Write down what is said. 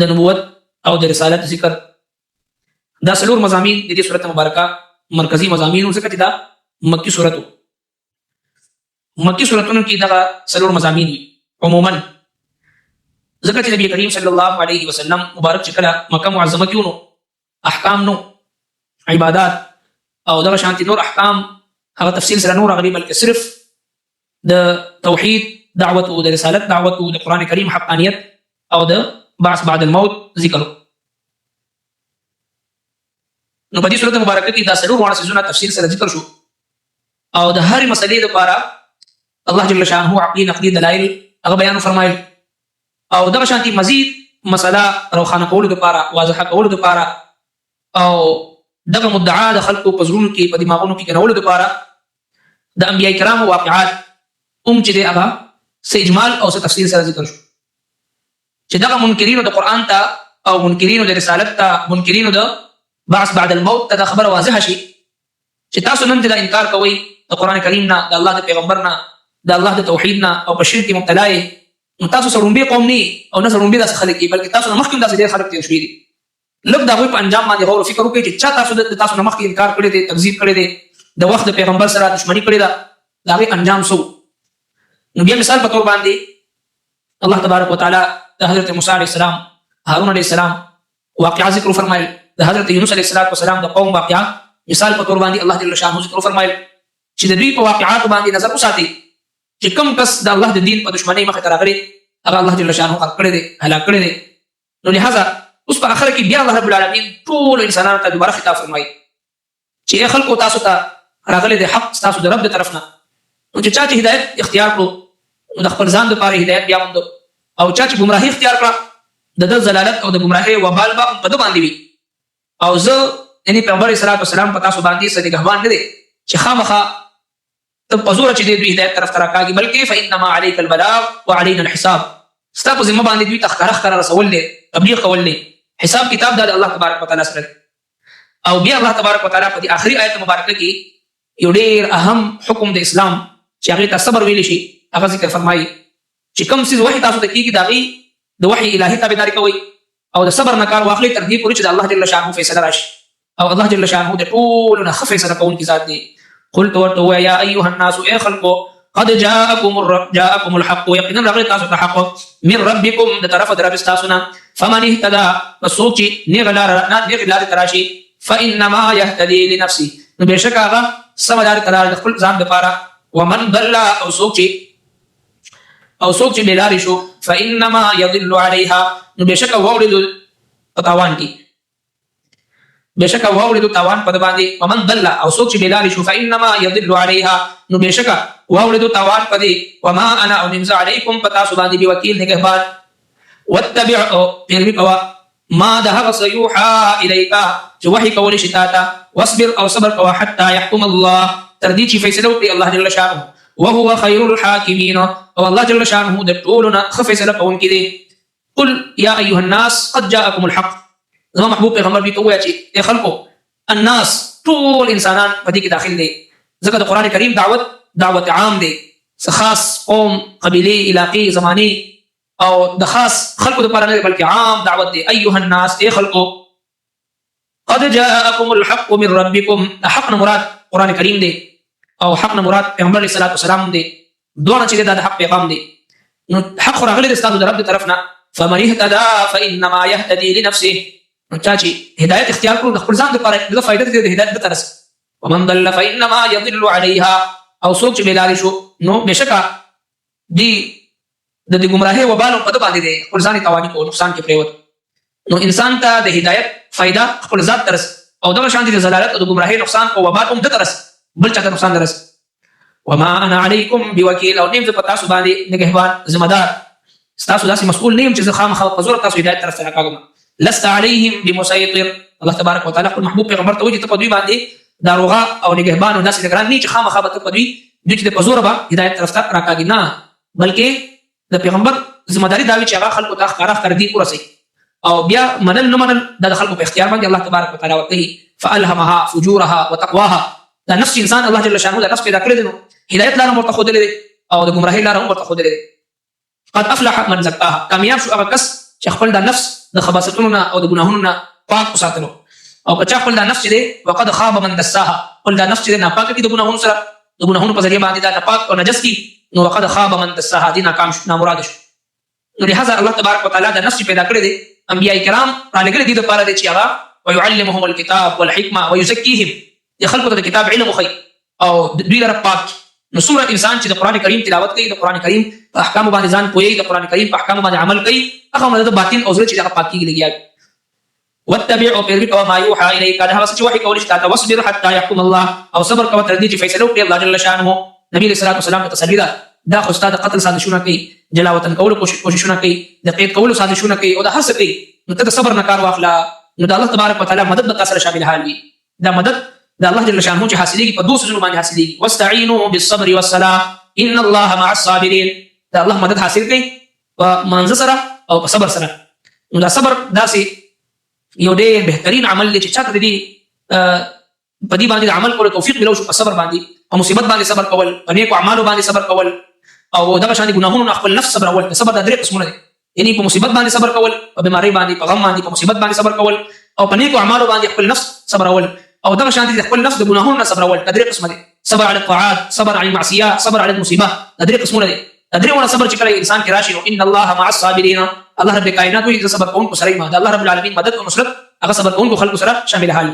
د نبوت او د رسالت ذکر. دا څلور مضامین د دې سورته مبارکه مرکزی مضامین څخه چې دا مکی سورته مکی سورتونو کې دا څلور مضامین عموما ځکه چې نبی کریم صلی الله علیه وسلم مبارک چې کله مکه معظمه کې ونو احکام نو عبادات او دا شانتي نور احکام هغه تفصیل سره نور غریب بلکې صرف د توحید دعوت او د رسالت دعوت او د قران کریم حقانیت او د بعث بعد الموت ذکر. نو په دې سورته مبارکه کې دا څلور وړاندې سيزونه تفصیل سره ذکر شو او د هر مسلې لپاره الله جل شانه عقلی نقلی دلایل هغه بیان فرمایل او دا شانتي مزید مسله روخانه کولو لپاره واضح کولو لپاره او دغه مدعا د خلکو په زړونو کې په دماغونو کې کولو لپاره د انبیای کرامو واقعات چې هغه سه اجمال او سه تفصیل سره ذکر شو چې دغه منکرینو د قران ته او منکرینو د رسالت ته منکرینو د بعث بعد الموت ته خبره واضحه شي چې تاسو نن دا انکار کوئ د قران کریم نه د الله د پیغمبر نه د الله د توحید نه او په شرک مبتلا یې تاسو سره قوم نه او نه سره داسې خلک بلکې تاسو مخکې داسې ډېر خلک تیر شوي دي. لږ دا غوي په انجام باندې غور او فکر وکړئ چې چا تاسو نه مخکې انکار کړی دی تکذیب کړی دی د وخت د پیغمبر سره دښمنی کړی ده دا غي انجام سو. نو بیا مثال په تور باندې الله تبارک وتعالى د حضرت موسی علیه السلام هارون علیه السلام واقعا ذکر فرمایل د حضرت یونس علیه السلام د قوم واقعا مثال په تور باندې الله جل شانه ذکر فرمایل چې د دوی په واقعات باندې نظر وساتئ چې کوم کس د الله د دین په دښمنۍ مخه ترغلي هغه الله جل شانه هلاک کړی دی نو لہذا اوس په اخر کې بیا الله رب العالمین ټول انسانانو ته دوباره خطاب فرمایي چې خلکو تاسو ته راغلي د حق تاسو د رب طرف نه او چې چا چې هدایت اختیار کړو نو د خپل ځان لپاره هدایت بیا موند او چا چې گمراهي اختیار کړه د ضلالت او د گمراهي وبال به په دو باندې وي او زه یعنی پیغمبر اسلام والسلام په تاسو باندې صدقه نگهبان نه دي چې خامخا ته په زور چې دوی هدایت طرف ته راکاږي بلکې فإنما عليك البلاغ وعلينا الحساب ستا په ذمہ باندې دوی تخکر رسول دي تبلیغ کول دي حساب کتاب د الله تبارک وتعالى سره. او بیا الله تبارک وتعالى په دې آخري آیت مبارکه کې یو ډېر اهم حکم د اسلام چې هغه ته صبر ویل شي هغه ذکر فرمایي چې کوم څه وحي تاسو ته کیږي داغي د وحي الهي تابعداري کوي او د صبر نه کار واخلي تر دې پورې چې الله جل شانه فیصله راشي او الله جل شانه د ټول نه فیصله کوونکی ذات دی. قلت ورتو يا ايها الناس اي خلقوا قد جاءكم الحق يقينا رغلت تاسو ته حق من ربكم د طرف درب تاسو فمن اهتدى فسوچ نغلار تراشي فانما يهتدي لنفسه نو بشک هغه سمدار قرار د خپل ځان لپاره ومن ضل او سوچ بلاری شو فانما يضل عليها نو بشک وورد تاوان کی بشک وورد تاوان پد باندې ومن ضل او سوچ بلاری شو فانما يضل عليها نو بشک وورد تاوان پد وما انا انزع عليكم پتا سو باندې وکیل نگهبان واتبع پیروي ما ده سيوحى اليك جو وحي کول شتاتا واصبر او صبر کوا حتى يحكم الله تردي چې فیصله وکړي الله جل شانه وهو خير الحاكمين او الله جل شانه د ټولنا فیصله کوونکی دی. قل يا ايها الناس قد جاءكم الحق زما محبوب پیغمبر دې ته وایي چې خلکو الناس ټول انسانان په دې کې داخل دي ځکه د قران کریم دعوت عام دی خاص قوم قبيله علاقې زماني او د خاص خلکو لپاره نه بلکې عام دعوت دی. ايها الناس خلکو قد جاءكم الحق من ربكم حقنا مراد قران کریم دی او حقنا مراد پیغمبر علیه الصلاه والسلام دی دوه چې د حق پیغام دی نو حق راغلی د استاد رب طرفنا فمن اهتدى فانما يهتدي لنفسه نو چې هدایت اختیار کړو د خپل ځان لپاره د فائدې د هدایت به ترس ومن ضل فانما يضل عليها او سوچ بلاری شو نو بشکا دی د گمراهي وبال په باندې دی خپل ځان توانی کو نقصان کې پریوت نو انسان ته د هدایت فائدہ خپل ذات ترس او د شان دي زلالت او د گمراهي نقصان او وبال هم د ترس بل چا نقصان درس. وما انا عليكم بوكيل او نیم په تاسو باندې نگهبان ذمہ دار تاسو داسې مسؤل نیم چې خامخا په زور تاسو هدایت طرف ته راکاږم لست عليهم بمسيطر الله تبارک وتعالى خپل محبوب پیغمبر ته وایي ته په دوی باندې داروغه او نگهبان او داسې نگران نه چې خامخا په دوی چې په زور به هدایت طرف ته راکاږي نه بلکې د پیغمبر ذمہ داری دا وی چې هغه خلکو ته ښکارا کړ دي ورسي او بیا منل نه منل د خلکو په اختیار باندې الله تبارک وتعالى ورته فالهمها فجورها وتقواها دا نفس انسان الله جل شانه دا نفس پیدا کړی دی نو هدایت لاره مرته خو دلې او د گمراهی لاره مرته خو دلې قد افلح من زکاها کامیاب شو هغه کس چې خپل د نفس د خباثتونو نه او د ګناهونو نه پاک وساتلو. او که چا خپل دا نفس دی وقد خاب من دساها، خپل دا نفس دی ناپاک کی د ګناهونو سره، د ګناهونو په ذریعہ باندې دا ناپاک او نجس کی، نو وقد خاب من دساها دي ناکام شو، نامراد شو. نو لہذا الله تبارک وتعالى دا نفس پیدا کړی دی، انبیاء کرام را لګل دي د پاره دي چې هغه ويعلمهم الكتاب والحکمه ويزكيهم، د خلکو ته د کتاب علم وخی او دوی لپاره پاک. نو څومره انسان چې د قران کریم تلاوت کوي، د قران کریم په احکام باندې ځان پوهیږي، د قران کریم په احکام باندې عمل کوي، هغه مدد باطن او زړه چې هغه پاکي لګیږي. واتبع او پیروي کوه ما یوحى الیک، دا هغه چې وحی کول شي تا واصبر حتى يحكم الله، او صبر کوه تر دې چې فیصله وکړي الله جل شانه. نبی صلی الله علیه وسلم ته تسلی ده، دا خو ستاسو قتل سازشونه کوي، جلا وطن کول کوششونه کوي، د قید کول سازشونه کوي او د هر څه کوي، نو ته صبر نه کار واخلا، نو د الله تبارک وتعالى مدد به تاسو شامل حال وي. دا مدد د الله جل شانه چې حاصلېږي په دوه سيزونو باندې حاصلېږي. واستعينوا بالصبر والصلاه ان الله مع الصابرين، دا الله مدد حاصل کوي په منځ سره او په صبر سره. نو دا صبر داسې یو ډېر بهترین عمل دی چې چاته دې په دې باندې عمل کولو توفیق ملو شو، په صبر باندې، په مصیبت باندې صبر کول، په نیکو اعمالو باندې صبر کول، او دغه شان دي ګناهونو نه خپل نفس صبر اول. صبر د درې قسمونه دي، یعنی په مصیبت باندې صبر کول، په بیماری باندې، په غم باندې، په مصیبت باندې صبر کول، او په نیکو اعمالو باندې خپل نفس صبر اول، او دغه شان دي خپل نفس د ګناهونو نه صبر اول. د درې قسمه دي، صبر علی الطاعات، صبر علی المعصیه، صبر علی المصیبه، د درې قسمونه دي. د درې ونه صبر چې کله انسان کې راشي، نو ان الله مع الصابرین، الله رب کائنات وي صبر کوونکو سره ما، د الله رب العالمین مدد او نصرت هغه صبر کوونکو خلکو سره شامل حال.